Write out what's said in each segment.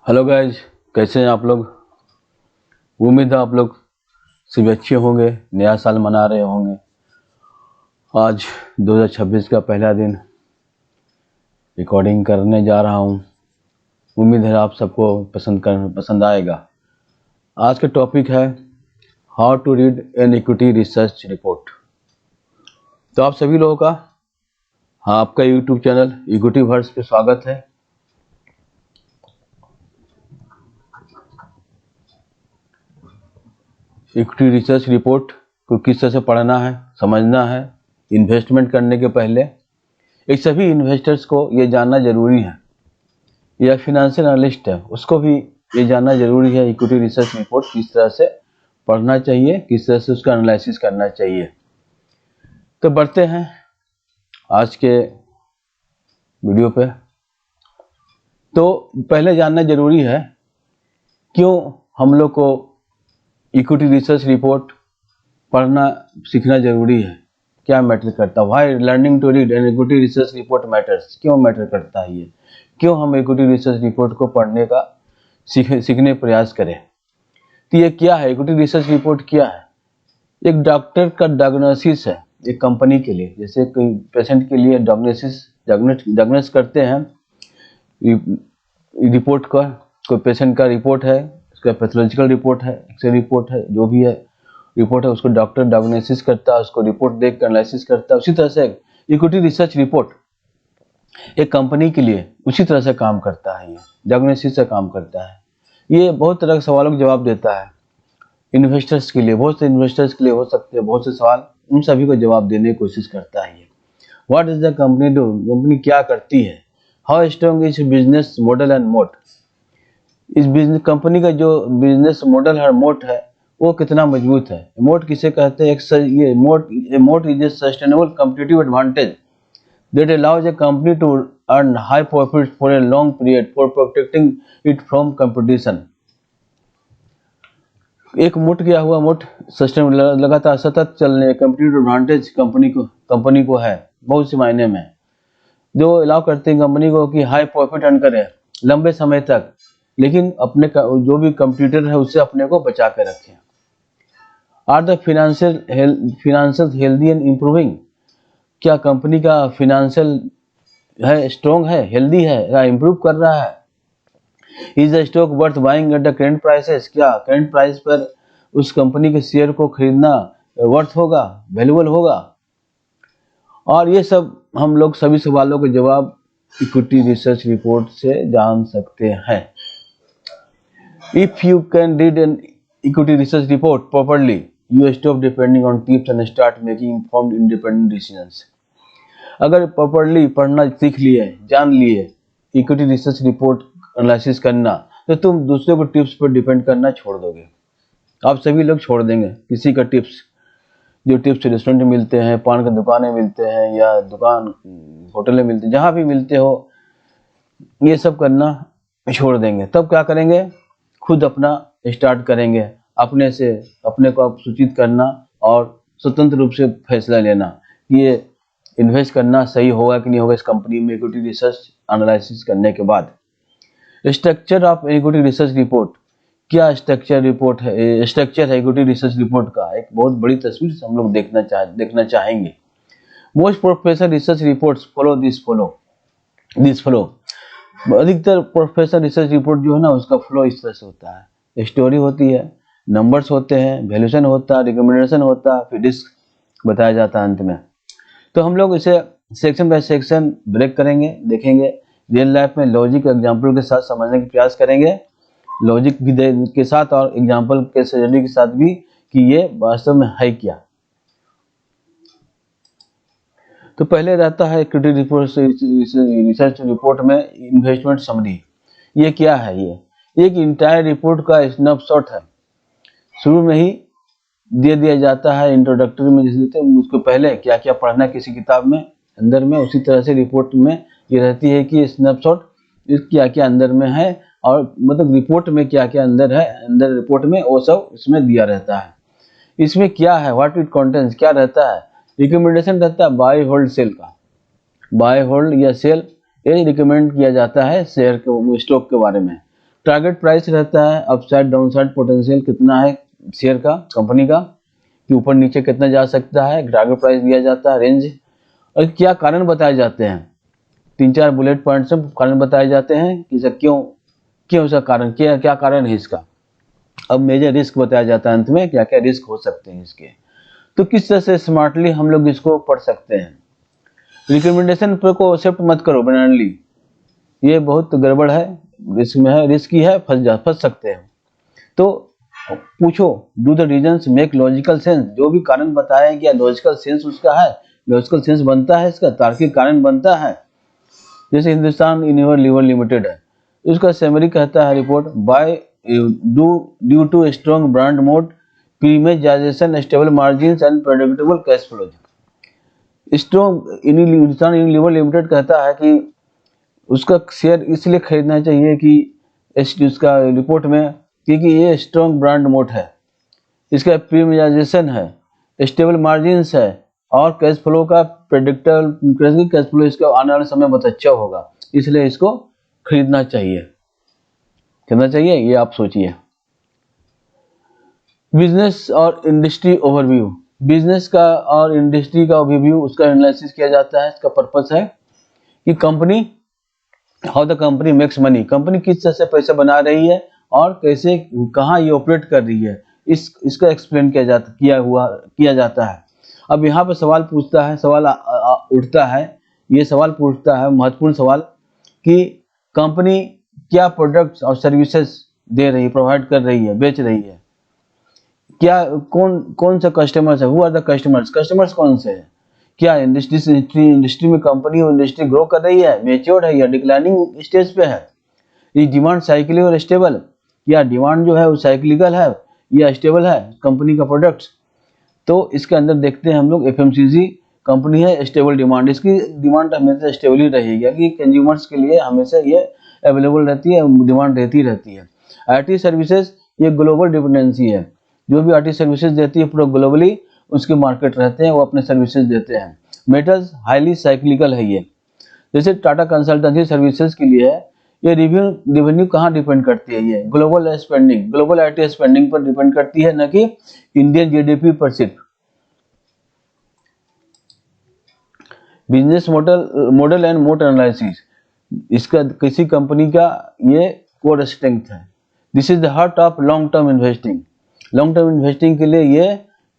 Hello guys, कैसे हैं आप लोग। उम्मीद है आप लोग सभी अच्छे होंगे, नया साल मना रहे होंगे। आज 2026 का पहला दिन रिकॉर्डिंग करने जा रहा हूं। उम्मीद है आप सबको पसंद आएगा। आज का टॉपिक है how to read an equity research report. तो आप सभी लोगों का आपका यूट्यूब चैनल इक्विटी वर्स पे स्वागत है। इक्विटी रिसर्च रिपोर्ट को किस तरह से पढ़ना है, समझना है। इन्वेस्टमेंट करने के पहले एक सभी इन्वेस्टर्स को ये जानना जरूरी है, या फिनेंशियल एनालिस्ट है उसको भी ये जानना जरूरी है इक्विटी रिसर्च रिपोर्ट किस तरह से पढ़ना चाहिए, किस तरह से उसका एनालिसिस करना चाहिए। तो बढ़ते हैं आज के वीडियो पे। तो पहले जानना जरूरी है क्यों हम लोग को इक्विटी रिसर्च रिपोर्ट पढ़ना सीखना जरूरी है, क्या मैटर करता है। Why learning to read an equity research report matters, क्यों मैटर करता है ये, क्यों हम इक्विटी रिसर्च रिपोर्ट को पढ़ने का सीखने प्रयास करें। तो ये क्या है, इक्विटी रिसर्च रिपोर्ट क्या है। एक डॉक्टर का डायग्नोसिस है एक कंपनी के लिए। जैसे कोई पेशेंट के लिए डायग्नोस करते हैं रिपोर्ट का, कोई पेशेंट का रिपोर्ट है, उसका पैथोलॉजिकल रिपोर्ट है, एक्सरे रिपोर्ट है, जो भी है रिपोर्ट है, उसको डॉक्टर डायग्नोसिस करता है, उसको रिपोर्ट देख कर एनालिसिस करता है। उसी तरह से इक्विटी रिसर्च रिपोर्ट एक कंपनी के लिए उसी तरह से काम करता है, ये डायग्नोसिस से काम करता है। ये बहुत तरह के सवालों के जवाब देता है इन्वेस्टर्स के लिए, बहुत से इन्वेस्टर्स के लिए हो सकते हैं बहुत से सवाल, उन सभी को जवाब देने की कोशिश करता है ये। What is the company do, company क्या करती है। How strong is business model and मोट, इस बिजनेस कंपनी का जो बिजनेस मॉडल है, मोट है, वो कितना मजबूत है। मोट किसे कहते हैं, ये moat is a sustainable competitive advantage that allows a company to earn high profit for a long period for protecting it from competition. एक मोट क्या हुआ, मोट सस्टेनेबल लगातार सतत चलने कॉम्पिटिटिव एडवांटेज कंपनी को है बहुत से मायने में, जो अलाउ करते हैं कंपनी को कि हाई प्रॉफिट अर्न करे लंबे समय तक, लेकिन अपने जो भी कंप्यूटर है उससे अपने को बचा कर रखें। Are the financial healthy and improving, क्या कंपनी का फिनेंशियल है, स्ट्रॉन्ग है, हेल्दी है या इम्प्रूव कर रहा है। Is the stock worth buying at the current prices, क्या करंट प्राइस पर उस कंपनी के शेयर को खरीदना वर्थ होगा, वैल्यूबल होगा। और ये सब हम लोग सभी सवालों के जवाब इक्विटी रिसर्च रिपोर्ट से जान सकते हैं। If you can read an equity research report properly, you stop depending on tips and start making informed independent decisions. अगर प्रॉपरली पढ़ना सीख लिए, जान लिए इक्विटी रिसर्च रिपोर्ट एनालिसिस करना, तो तुम दूसरे को टिप्स पर डिपेंड करना छोड़ दोगे। आप सभी लोग छोड़ देंगे किसी का टिप्स, जो टिप्स रेस्टोरेंट में मिलते हैं, पान की दुकानें मिलते हैं, या दुकान होटलें मिलते हैं, जहाँ भी मिलते हो, ये सब करना छोड़ देंगे। तब क्या करेंगे, खुद अपना स्टार्ट करेंगे, अपने से अपने को आप सूचित करना और स्वतंत्र रूप से फैसला लेना कि ये इन्वेस्ट करना सही होगा कि नहीं होगा इस कंपनी में। इक्विटी रिसर्च एनालिसिस करने के बाद structure of equity research report, क्या स्ट्रक्चर रिपोर्ट है, स्ट्रक्चर है इक्विटी रिसर्च रिपोर्ट का, एक बहुत बड़ी तस्वीर हम लोग देखना चाहेंगे। Most professional research reports follow this flow, अधिकतर प्रोफेशनल रिसर्च रिपोर्ट जो है ना, उसका फ्लो इस तरह से होता है। स्टोरी होती है, नंबर्स होते हैं, वैल्यूएशन होता है, रिकमेंडेशन होता है, फिर रिस्क बताया जाता है अंत में। तो हम लोग इसे सेक्शन बाय सेक्शन ब्रेक करेंगे, देखेंगे, रियल लाइफ में लॉजिक एग्जाम्पल के साथ समझने का प्रयास करेंगे, लॉजिक के साथ और एग्जाम्पल के स्टडी के साथ भी कि ये वास्तव में है क्या। तो पहले रहता है इक्विटी रिसर्च रिपोर्ट में इन्वेस्टमेंट समरी। ये क्या है, ये एक इंटायर रिपोर्ट का स्नैपशॉट है। शुरू में ही दे दिया जाता है इंट्रोडक्टरी में, जैसे देते हैं उसको पहले क्या क्या पढ़ना है किसी किताब में अंदर में, उसी तरह से रिपोर्ट में ये रहती है कि स्नैपशॉट क्या क्या अंदर में है, और मतलब रिपोर्ट में क्या क्या अंदर है, अंदर रिपोर्ट में वो सब इसमें दिया रहता है। इसमें क्या है, व्हाट इट कंटेंट्स, क्या रहता है। रिकमेंडेशन रहता है बाय होल्ड सेल का, बाय होल्ड या सेल ये रिकमेंड किया जाता है शेयर के स्टॉक के बारे में। टारगेट प्राइस रहता है, अपसाइड डाउनसाइड पोटेंशियल कितना है शेयर का, कंपनी का, कि ऊपर नीचे कितना जा सकता है, टारगेट प्राइस दिया जाता है, रेंज, और क्या कारण बताए जाते हैं। 3-4 बुलेट पॉइंट्स में कारण बताए जाते हैं कि सर क्यों क्यों इसका कारण क्या कारण है इसका। अब मेजर रिस्क बताया जाता है अंत में, क्या क्या रिस्क हो सकते हैं इसके। तो किस तरह से स्मार्टली हम लोग इसको पढ़ सकते हैं। रिकमेंडेशन पर को एक्सेप्ट मत करो ब्लाइंडली, ये बहुत गड़बड़ है, रिस्क में है, रिस्की है, फंस सकते हैं। तो पूछो, do the reasons make logical sense, जो भी कारण बताया गया लॉजिकल सेंस उसका है, लॉजिकल सेंस बनता है इसका, तार्किक कारण बनता है। जैसे हिंदुस्तान यूनिलीवर लिमिटेड है, उसका समरी कहता है report, by due to strong brand moat, premiumisation, stable margins and predictable cash flow. Strong Hindustan Unilever limited कहता है कि उसका शेयर इसलिए खरीदना चाहिए कि उसका रिपोर्ट में, क्योंकि ये स्ट्रॉन्ग ब्रांड मोड है, इसका प्रीमियमाइजेशन है, स्टेबल मार्जिन्स है, और कैश फ्लो का प्रेडिक्टेबल कैश फ्लो इसका आने वाले समय बहुत अच्छा होगा, इसलिए इसको खरीदना चाहिए। ये आप सोचिए। बिजनेस और इंडस्ट्री ओवरव्यू, बिजनेस का और इंडस्ट्री का ओवरव्यू, उसका एनालिसिस किया जाता है। इसका पर्पस है कि company, how the company makes money, company किस तरह से पैसा बना रही है और कैसे कहाँ ये ऑपरेट कर रही है, इसका एक्सप्लेन किया जाता है। अब यहाँ पे सवाल पूछता है, उठता है, ये सवाल पूछता है महत्वपूर्ण सवाल कि कंपनी क्या प्रोडक्ट्स और सर्विसेज दे रही है, प्रोवाइड कर रही है, बेच रही है, क्या कौन सा कस्टमर्स है, हु आर द कस्टमर्स कौन से हैं, क्या इंडस्ट्री में कंपनी और इंडस्ट्री ग्रो कर रही है, मैच्योर्ड है या डिक्लाइनिंग स्टेज पे है, ये डिमांड साइक्लिकल और स्टेबल, या डिमांड जो है वो साइक्लिकल है या स्टेबल है कंपनी का प्रोडक्ट्स। तो इसके अंदर देखते हैं हम लोग, एफएमसीजी कंपनी है, स्टेबल डिमांड, इसकी डिमांड हमेशा स्टेबल ही रहेगी कि कंज्यूमर्स के लिए हमेशा ये अवेलेबल रहती है, डिमांड रहती है। आईटी सर्विसेज, ये ग्लोबल डिपेंडेंसी है, जो भी आईटी सर्विसेज देती है पूरा ग्लोबली उसके मार्केट रहते हैं, वो अपने सर्विसेज देते हैं। मेटल्स हाईली साइक्लिकल है ये, जैसे टाटा कंसल्टेंसी सर्विसेज के लिए है, ये रेवेन्यू कहाँ डिपेंड करती है, ये global spending, global IT spending पर डिपेंड करती है, न कि इंडियन जीडीपी पर सिर्फ। Business model and mode analysis, इसका किसी कंपनी का ये कोर स्ट्रेंथ है। This is the heart of long term investing, long term investing के लिए ये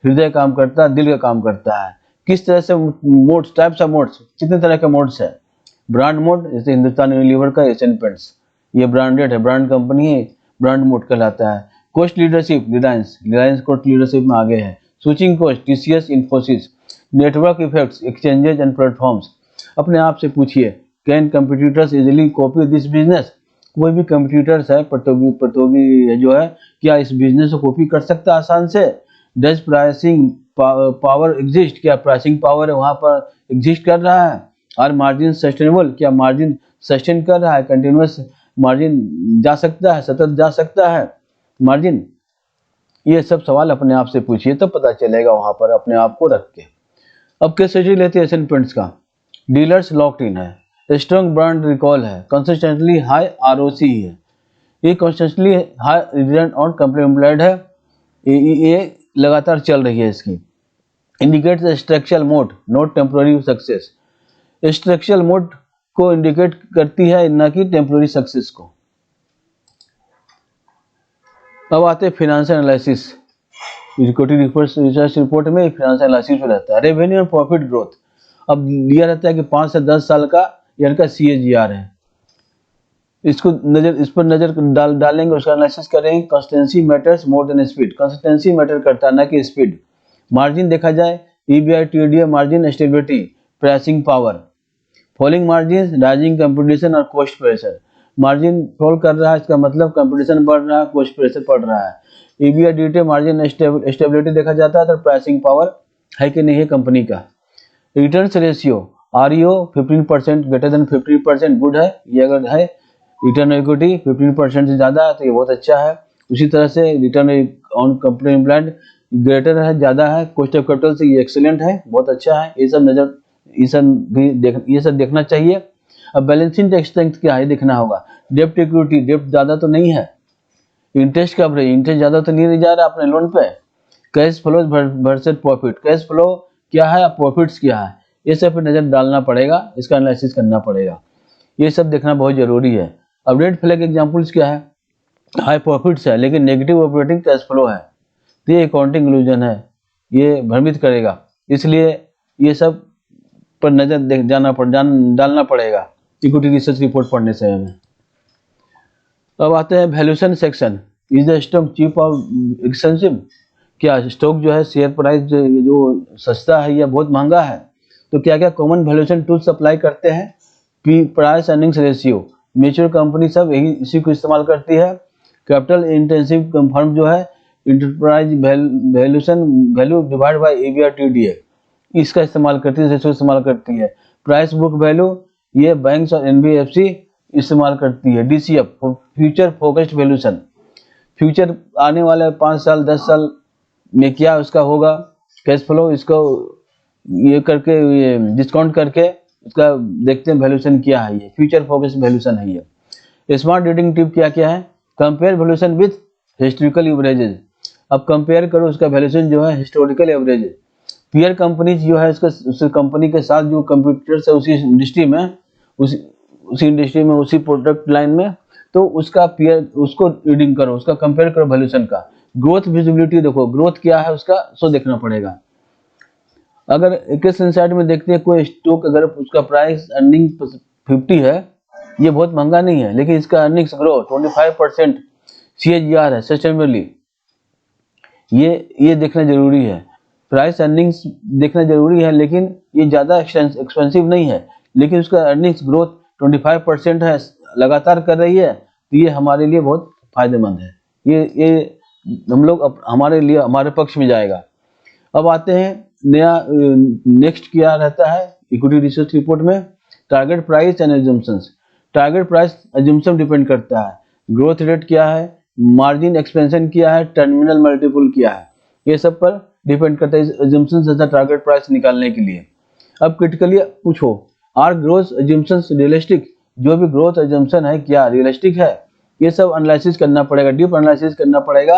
हृदय काम करता है, दिल का काम करता है। किस तरह से मोड्स, टाइप्स ऑफ मोड्स, कितने तरह के मोड्स है। ब्रांड मोड, जैसे हिंदुस्तान यूनिलीवर का एशियन पेंट्स, ये ब्रांडेड है, ब्रांड कंपनी है, ब्रांड मोड कहलाता है। Cost leadership, Reliance cost leadership में आगे है। Switching cost, TCS, Infosys. Network effects, exchanges and platforms. अपने आप से पूछिए, can competitors easily copy this business, कोई भी कंपटीटर्स है, प्रतियोगी जो है, क्या इस बिजनेस को कॉपी कर सकता है आसान से। डज प्राइसिंग पावर एग्जिस्ट, क्या प्राइसिंग पावर है वहां पर एग्जिस्ट कर रहा है। आर मार्जिन सस्टेनेबल, क्या मार्जिन सस्टेन कर रहा है, कंटिन्यूस मार्जिन जा सकता है, सतत जा सकता है मार्जिन। ये सब सवाल अपने आप से पूछिए, तब पता चलेगा वहां पर अपने आप को रख के। अब केस स्टडी लेते हैं एशियन पेंट्स का। डीलर्स लॉक्ड इन है, स्ट्रॉन्ग ब्रांड रिकॉल है, कंसिस्टेंटली हाई आरओसी है, ये consistently high return on company employed है, ये लगातार चल रही है इसकी। Indicates structural mode not temporary success, structural mode को इंडिकेट करती है, न कि टेम्पोररी सक्सेस को। अब आते हैं financial analysis. Equity research report में फाइनेंशियल एनालिसिस रहता है। रेवेन्यू और प्रॉफिट ग्रोथ, अब दिया रहता है कि 5 से 10 साल का ईयर का CAGR है, इस पर नजर डालेंगे, उसका एनालिसिस करेंगे। Consistency matters more than speed, consistency matter करता है, न कि स्पीड। मार्जिन देखा जाए, EBITDA margin, stability, pricing power. Falling margin, rising competition और कॉस्ट प्रेशर, मार्जिन फॉल कर रहा है, इसका मतलब कंपटीशन बढ़ रहा है, कॉस्ट प्रेशर बढ़ रहा है। EBITDA मार्जिन, स्टेबिलिटी देखा जाता है, तो प्राइसिंग पावर है कि नहीं है कंपनी का। Returns ratio, REO 15% greater than 15% good है, ये अगर है। रिटर्न इक्विटी 15% से ज़्यादा है तो ये बहुत अच्छा है। उसी तरह से return on company employed greater है, ज़्यादा है। कॉस्ट ऑफ कैपिटल से ये एक्सीलेंट है, बहुत अच्छा है। ये सब देखना चाहिए। अब बैलेंसिंग स्ट्रेंथ क्या है देखना होगा। डेप्ट इक्विटी, डेप्ट ज़्यादा तो नहीं है। इंटरेस्ट कवरेज, इंटरेस्ट ज़्यादा तो नहीं जा रहा अपने लोन पे। Cash flow versus profit, cash flow क्या है, प्रॉफिट्स क्या है, ये सब पे नज़र डालना पड़ेगा, इसका एनालिसिस करना पड़ेगा, ये सब देखना बहुत जरूरी है। अब रेड फ्लैग एग्जांपल्स क्या है, हाई प्रॉफिट्स है लेकिन नेगेटिव ऑपरेटिंग कैश फ्लो है, तो ये अकाउंटिंग इल्यूजन है, ये भ्रमित करेगा, इसलिए ये सब पर नजर डालना पड़ेगा इक्विटी रिसर्च रिपोर्ट पढ़ने से हमें। अब आते हैं valuation section. Is the stock cheap और एक्सपेंसिव, क्या स्टॉक जो है शेयर प्राइस जो सस्ता है या बहुत महंगा है। तो क्या क्या कॉमन वैल्यूएशन टूल्स अप्लाई करते हैं, price earnings ratio, mature company सब यही इसी को इस्तेमाल करती है। कैपिटल इंटेंसिव फर्म जो है enterprise valuation value divide by EBITDA, इसका इस्तेमाल करती है, रेशियो इस्तेमाल करती है। प्राइस बुक वैल्यू ये बैंक्स और NBFC इस्तेमाल करती है। DCF future focused valuation, future आने वाले 5 साल 10 साल में क्या उसका होगा कैश फ्लो, इसको ये करके ये डिस्काउंट करके उसका देखते हैं वैल्यूएशन क्या है, ये फ्यूचर फोकस्ड वैल्यूएशन है। ये स्मार्ट रीडिंग टिप क्या क्या है, compare valuation with historical averages, अब कंपेयर करो उसका वैल्यूएशन जो है हिस्टोरिकल एवरेज। पीयर कंपनी जो है उसका उस कंपनी के साथ जो कंप्यूटर्स है उसी इंडस्ट्री में उसी प्रोडक्ट लाइन में, तो उसका पीयर उसको रीडिंग करो, उसका कंपेयर करो वैल्यूएशन का। ग्रोथ विजिबिलिटी देखो, ग्रोथ क्या है उसका सो देखना पड़ेगा। अगर इक्विटी इनसाइड में देखते हैं कोई स्टॉक अगर उसका प्राइस अर्निंग 50 है, ये बहुत महंगा नहीं है लेकिन इसका अर्निंग्स ग्रो 25% CAGR है सस्टेनेबली, ये देखना जरूरी है। प्राइस अर्निंग्स देखना जरूरी है लेकिन ये ज़्यादा एक्सपेंसिव नहीं है, लेकिन उसका अर्निंग्स ग्रोथ 25% है, लगातार कर रही है, तो ये हमारे लिए बहुत फायदेमंद है। ये हम लोग हमारे लिए हमारे पक्ष में जाएगा। अब आते हैं नया नेक्स्ट क्या रहता है इक्विटी रिसर्च रिपोर्ट में, target price and assumptions. Target price assumption depend करता है, ग्रोथ रेट क्या है, मार्जिन एक्सपेंशन क्या है, टर्मिनल मल्टीपल क्या है, ये सब पर डिपेंड करता है एजम्पशन जैसा टारगेट प्राइस निकालने के लिए। अब क्रिटिकली पूछो, आर ग्रोथ एजम्पशंस रियलिस्टिक, जो भी ग्रोथ एजम्पशन है क्या रियलिस्टिक है, ये सब एनालिसिस करना पड़ेगा, डीप एनालिसिस करना पड़ेगा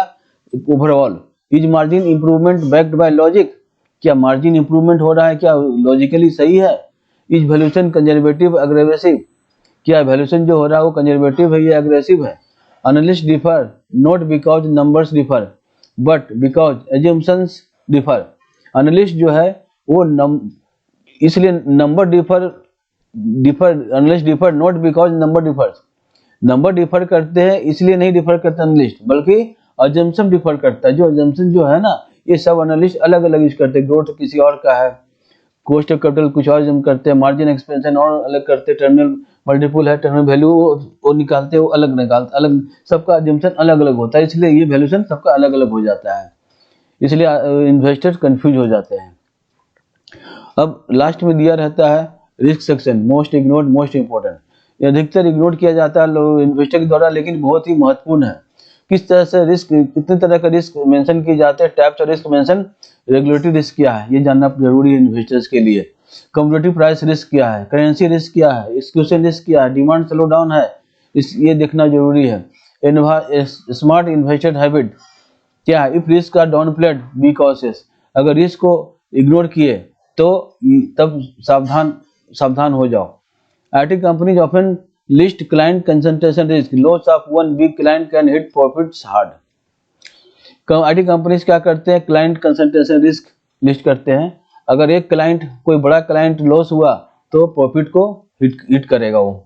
overall. Is margin improvement backed by logic, क्या मार्जिन इंप्रूवमेंट हो रहा है, क्या लॉजिकली सही है। इज वैल्यूएशन कंजर्वेटिव अग्रेसिव, क्या वैल्यूएशन जो हो रहा है वो कंजर्वेटिव है या अग्रेसिव है। Analyst differ not because numbers differ but because assumptions differ, analyst जो है वो इसलिए number differ analyst differ not because number differ करते हैं इसलिए नहीं डिफर करते एनालिस्ट, बल्कि अजम्पशन डिफर करता है। जो अजम्पशन जो है ना ये सब एनालिस्ट अलग अलग यूज करते हैं, ग्रोथ किसी और का है, कॉस्ट ऑफ कैपिटल कुछ और जम करते हैं, मार्जिन एक्सपेंशन और अलग करते हैं, टर्मिनल मल्टीपल है, टर्मिनल वैल्यू वो निकालते हैं, वो अलग निकालते, अलग सबका अजम्पशन अलग अलग होता है, इसलिए ये वैल्यूएशन सबका अलग अलग हो जाता है, इसलिए इन्वेस्टर्स कंफ्यूज हो जाते हैं। अब लास्ट में दिया रहता है risk section, most ignored most important, ये अधिकतर इग्नोर किया जाता है लोग इन्वेस्टर के द्वारा, लेकिन बहुत ही महत्वपूर्ण है। किस तरह से रिस्क, कितने तरह का रिस्क मेंशन किए जाते हैं, types of risk mention, regulatory risk क्या है ये जानना जरूरी है इन्वेस्टर्स के लिए। कमोडिटी प्राइस रिस्क क्या है, करेंसी रिस्क क्या है, एक्सक्यूशन रिस्क क्या है, डिमांड स्लो डाउन है, ये देखना जरूरी है। स्मार्ट इन्वेस्टर हैबिट क्या है, if risk are downplayed be cautious, अगर रिस्क को इग्नोर किए तो तब सावधान हो जाओ। IT companies often list client concentration risk, loss of one big client can hit profits hard. IT companies क्या करते हैं, क्लाइंट कंसंट्रेशन रिस्क लिस्ट करते हैं, अगर एक क्लाइंट कोई बड़ा क्लाइंट लॉस हुआ तो प्रॉफिट को हिट करेगा वो।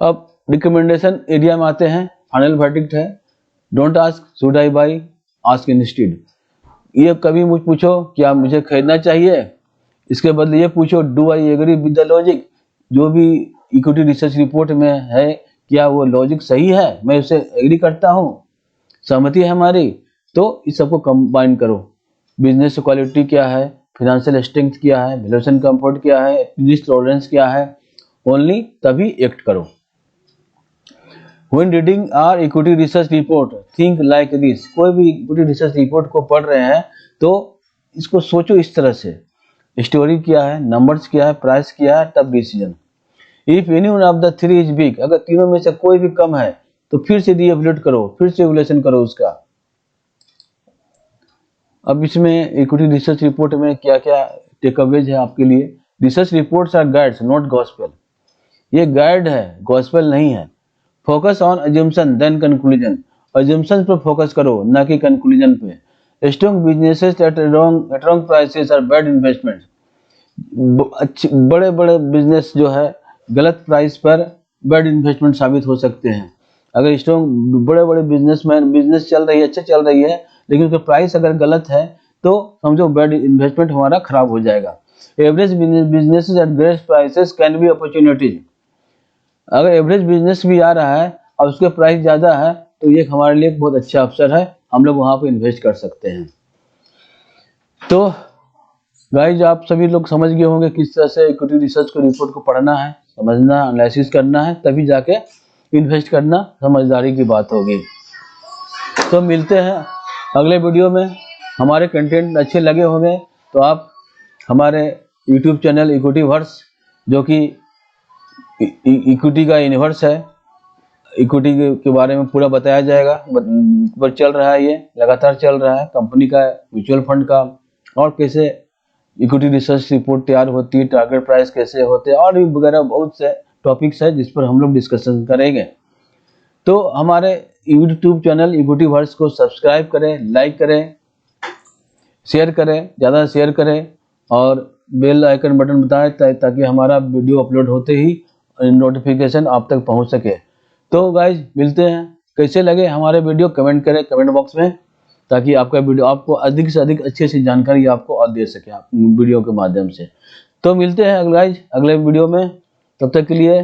अब रिकमेंडेशन एरिया में आते हैं, फाइनल वर्डिक्ट है, don't ask should I by, ask instead. ये कभी मुझ पूछो क्या मुझे खरीदना चाहिए, इसके बदले ये पूछो do I agree with the logic, जो भी इक्विटी रिसर्च रिपोर्ट में है क्या वो लॉजिक सही है, मैं उसे एग्री करता हूँ, सहमति है हमारी, तो इस सबको कंबाइन करो। बिजनेस क्वालिटी क्या है, फाइनेंशियल स्ट्रेंथ क्या है, वैल्यूएशन कंफर्ट क्या है, रिस्क टॉलरेंस क्या है, ओनली तभी एक्ट करो। When reading our equity research report, think like this, कोई भी इक्विटी रिसर्च रिपोर्ट को पढ़ रहे हैं तो इसको सोचो इस तरह से, स्टोरी क्या है, नंबर्स क्या है, प्राइस क्या है, तब decision. If any one of the three is weak, अगर तीनों में से कोई भी कम है तो फिर से रीएवल्यूएट करो, फिर से इवैल्यूएशन करो उसका। अब इसमें इक्विटी रिसर्च रिपोर्ट में क्या क्या टेकअवेज है आपके लिए। Research reports are guides not gospel, ये गाइड है, गॉस्पेल नहीं है। Focus on assumption then conclusion, assumption पर फोकस करो ना कि कंक्लूजन पे। Strong businesses at wrong prices are bad investment, बड़े बड़े बिजनेस जो है गलत प्राइस पर बैड इन्वेस्टमेंट साबित हो सकते हैं। अगर स्ट्रॉन्ग बड़े बड़े बिजनेसमैन बिजनेस चल रही है, अच्छा चल रही है, लेकिन उसका प्राइस अगर गलत है तो समझो बैड इन्वेस्टमेंट हमारा खराब हो जाएगा। Average businesses at great prices can be opportunities, अगर एवरेज बिजनेस भी आ रहा है और उसके प्राइस ज़्यादा है तो ये हमारे लिए एक बहुत अच्छा अवसर है, हम लोग वहाँ पे इन्वेस्ट कर सकते हैं। तो गाइज आप सभी लोग समझ गए होंगे किस तरह से इक्विटी रिसर्च को रिपोर्ट को पढ़ना है, समझना, एनालिसिस करना है, तभी जाके इन्वेस्ट करना समझदारी की बात होगी। तो मिलते हैं अगले वीडियो में। हमारे कंटेंट अच्छे लगे होंगे तो आप हमारे यूट्यूब चैनल इक्विटी वर्स, जो कि इक्विटी का यूनिवर्स है, इक्विटी के बारे में पूरा बताया जाएगा, पर चल रहा है, ये लगातार चल रहा है कंपनी का, म्यूचुअल फंड का, और कैसे इक्विटी रिसर्च रिपोर्ट तैयार होती है, टारगेट प्राइस कैसे होते हैं, और भी वगैरह बहुत से टॉपिक्स है जिस पर हम लोग डिस्कशन करेंगे। तो हमारे यूट्यूब चैनल इक्विटी वर्स को सब्सक्राइब करें, लाइक करें, शेयर करें, ज़्यादा शेयर करें, और बेल आइकन बटन बताएं ताकि हमारा वीडियो अपलोड होते ही नोटिफिकेशन आप तक पहुंच सके। तो गाइज मिलते हैं, कैसे लगे हमारे वीडियो कमेंट करें कमेंट बॉक्स में, ताकि आपका वीडियो आपको अधिक से अधिक अच्छी अच्छी जानकारी आपको और दे सके आप वीडियो के माध्यम से। तो मिलते हैं गाइज अगले वीडियो में, तब तक के लिए